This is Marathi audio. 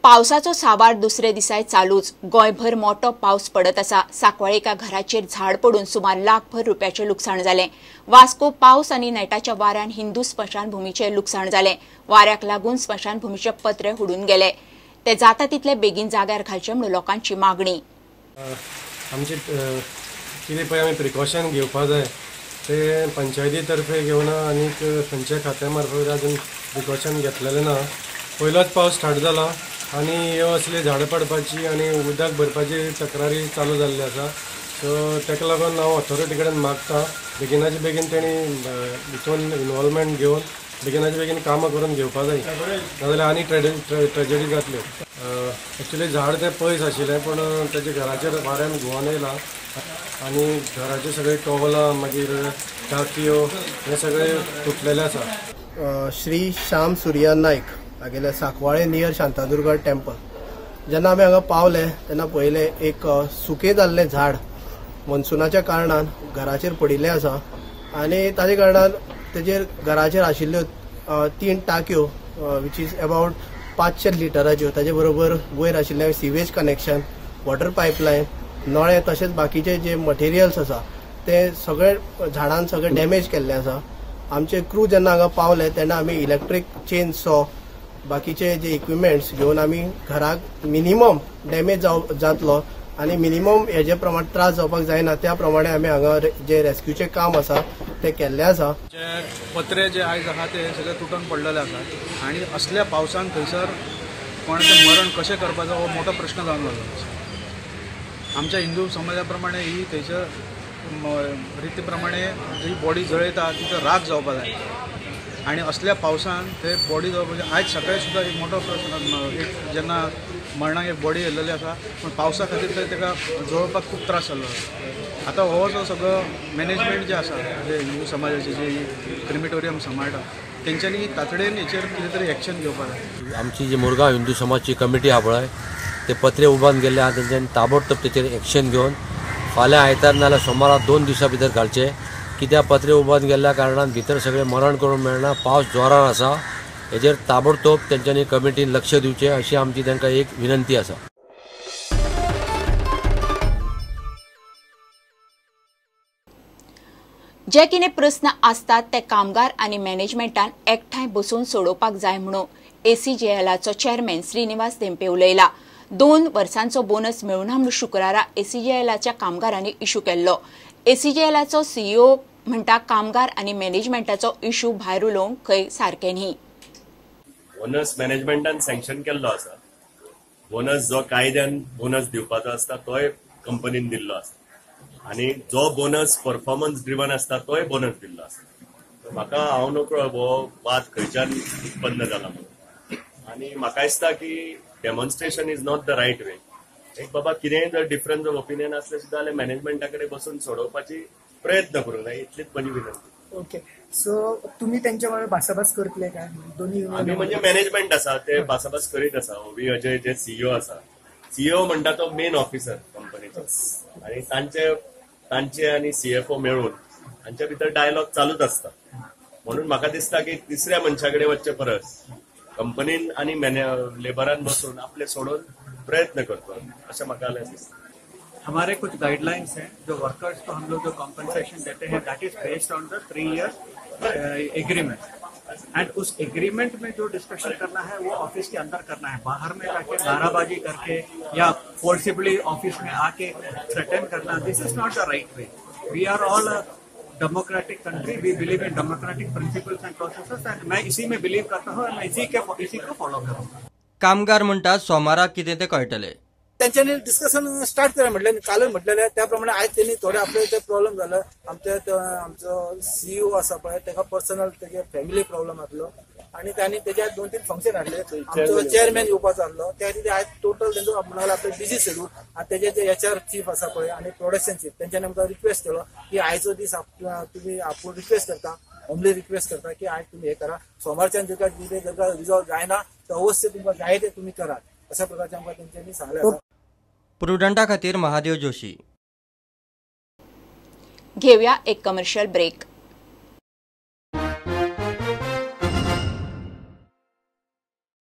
पावसाचो सावार दुसरे दिसाय चालूच गोयभर मोठो पावस पडत आसा। साकवाळे एका घराचेर झाड पडून सुमार लाखभर रुपयाचे लुकसाण जाले। वास्को पावस आनी नेटाच्या वाऱ्यान हिंदू स्मशानभूमीचे लुकसाण जाले। वाऱ्याक लागून स्मशानभूमीचे पत्रे उडून गेले। ते जाता तितले बेगीन जाग्यार घालचे म्हणून लोकांची मागणी। आमचे कितें पळय आमी प्रिकॉशन घेवपाक जाय ते पंचायती तर्फे घेवना आनी खंयच्या खात्या मार्फत अजून प्रिकॉशन घेतलेलें ना। पयलोच पावस स्टार्ट जाला आनी ह्यो असली झाडां पडपाची आनी उदक भरपाची तक्रारी चालू जाल्ली आसा। सो ताका लागून हांव ऑथॉरिटी कडेन मागता बेगिनाचे बेगीन तेणी हितून इनवॉल्वमेंट घेवन बेगिनाचे बेगीन कामां करून घेवपा जाय, नाजाल्यार आनी ट्रेजेडी जातल्यो। एक्चुली झाड तें पयस आशिल्लें पूण तेजे घराचेर वाऱ्यान घुंवोन येयला आनी घराचे सगळे टॉवलां मागीर टाकयो हे सगळे तुटलेले आसा। श्री श्याम सुर्या नायक हागेले साकवाळे नियर शांतादुर्गा टेम्पल जेन्ना आमी हांगा पावले तेन्ना पयले एक सुकें जाल्लें झाड मनसुनाच्या कारणान घराचेर पडिल्लें आसा आनी ताजे कारणान तेजेर घराचेर आशिल्ल्यो 3 टाकयो विच इज अबाउट 500 लिटराच्यो, ताजे बरोबर वयर आशिल्लें सिवेज कनेक्शन, वॉटर पायपलायन, नळे तशेंच बाकीचे जे मटेरियल्स आसा ते सगळे झाडान सगळे डॅमेज केल्ले आसा। आमचे क्रू जेन्ना हांगा पावले तेन्ना आमी इलेक्ट्रीक चेन सॉ बाकीचे जे इक्विपमेंट्स घेवन आमी घराक मिनिमम डॅमेज जातलो आनी मिनिमम हेजे प्रमाण त्रास जावपाक जायना त्या प्रमाणे आमी हांगा जे रेस्क्यूचे काम आसा ते केल्ले आसा। पत्रे जे आयज आहा ते सगळे तुटून पडलेले आसात आनी असल्या पावसान थंयसर कोणाचें मरण कशें करपाचो हो मोठो प्रश्न जावन लागलो। आमच्या हिंदू समाजा प्रमाणे ही थंयसर रिती प्रमाणे जी बॉडी जळयता तिचो राग जावपाक जाय आनी असल्या पावसान ते बॉडी जावपाचे आयज सकाळी सुद्दां एक मोठो प्रश्न एक जेन्ना मरणाक एक बॉडी येयल्लेली आसा पूण पावसा खातीर तेका जळोवपाक खूब त्रास जाल्लो। आतां हो जो सगळो मॅनेजमेंट जे आसा जे हिंदू समाजाचे जे क्रिमेटोरियम सांबाळटा तेंच्यांनी तातडीन हेचेर कितें तरी एक्शन घेवपाक जाय। आमची जी मुरगांव हिंदू समाजची कमिटी आहा पळय ते पत्रे उबान गेल्ले आहा तेंच्यांनी ताबडतोब तेचेर एक्शन घेवन फाल्यां आयतार नाल्यार सोमारा 2 दिसां भितर घालचे, कित्याक पत्रे उबान गेल्ल्या कारणान भितर सगळे मरण करूंक मेळना। पावस जोरान आसा, हेजेर ताबडतोब तेंच्यांनी कमिटीन लक्ष दिवचें अशी आमची तांकां एक विनंती आसा। जे कितें प्रस्न आसतात ते कामगार आनी मॅनेजमेंटान एकठांय बसून सोडोवपाक जाय म्हणून एसीजेएलाचो चेअरमॅन श्रीनिवास धेंपे उलयला। 2 वर्सांचो बोनस मेळुना म्हणून शुक्रारा एसीजेएलाच्या कामगारांनी इशू केल्लो। एसीजेएलाचो सीईओ म्हणटा कामगार आनी मॅनेजमेंटाचो इशू भायर उलोवंक खंय सारकें न्ही। बोनस मॅनेजमेंटान सँक्शन केल्लो आसा। बोनस जो कायद्यान बोनस दिवपाचो आसता तोय कंपनीन दिल्लो आसा आनी जो बोनस परफॉर्मन्स ड्रिवन आसता तोय बोनस दिल्लो आसा। म्हाका हांव नकळो हो वाद खंयच्यान उत्पन्न जाला म्हणून आनी म्हाका दिसता की demonstration is not the right way. एक बाबा कितेंय जर डिफरन्स ऑफ ओपिनियन आसलें सुद्दां जाल्यार मॅनेजमेंटा कडेन बसून सोडोवपाची प्रयत्न करूंक जाय, इतलीच म्हजी विनंती। ओके, सो तुम्ही त्यांच्या वांगडा भासाभास करतले काय? दोन्ही आमी म्हणजे मॅनेजमेंट आसा ते भासाभास करीत आसा। ओवी अजय जे सीईओ आसा, सीईओ म्हणटा तो मेन ऑफिसर कंपनीचो आनी तांचे आनी सीएफओ मेळून तांच्या भितर डायलॉग चालूच आसता। म्हणून म्हाका दिसता की तिसऱ्या मनशा कडेन वचचे परस कंपनीन आनी लेबरान बसून आपले सोडून प्रयत्न करतो अशें म्हाका दिसता। हमारे कुछ गाइडलाइंस हैं जो वर्कर्स को हम लोग जो कॉम्पनसेशन देते हैं that is based on the 3 year agreement and उस एग्रीमेंट में जो डिस्कशन करना है वो ऑफिस के अंदर करना है। बाहर में जाके नाराबाजी करके या फोर्सिबली ऑफिस में आके थ्रेटन करना, this is not the right way. We are all a democratic country, we believe in democratic principles and processes and मैं इसी में बिलीव करता हूँ और मैं इसी को फॉलो करूँगा। कामगार म्हणतात सोमाराक कितें ते कळटले। त्यांच्यानी डिस्कशन स्टार्ट केलं म्हटलं, कालच म्हटलेले त्याप्रमाणे आज त्यांनी थोडे आपले ते प्रॉब्लेम झालं। आमचो सीईओ असा पळय तेका पर्सनल तेजे फॅमिली प्रॉब्लेम आसलो आणि त्यांनी त्याच्यात 2-3 फंक्शन हाडले। आमचो चेअरमॅन येवपाचो आसलो त्या खातीर आज टोटल त्यांचो म्हणून आपले बिझी शेड्यूल आणि त्याचे जे एचआर चीफ आसा पळय आणि प्रोडक्शन चीफ त्यांच्यानी आमकां रिक्वेस्ट केलो की आयचो दीस तुम्ही आपूण रिक्वेस्ट करता, होमली रिक्वेस्ट करता की आज तुम्ही हे करा, सोमारच्यान जर रिझॉल्व जायना तर अवश्य तुमकां जाय ते तुम्ही करा अशा प्रकारचे आमकां त्यांच्यानी सांगले। प्रुडंटा खातीर महादेव जोशी। घेऊया एक कमर्शियल ब्रेक।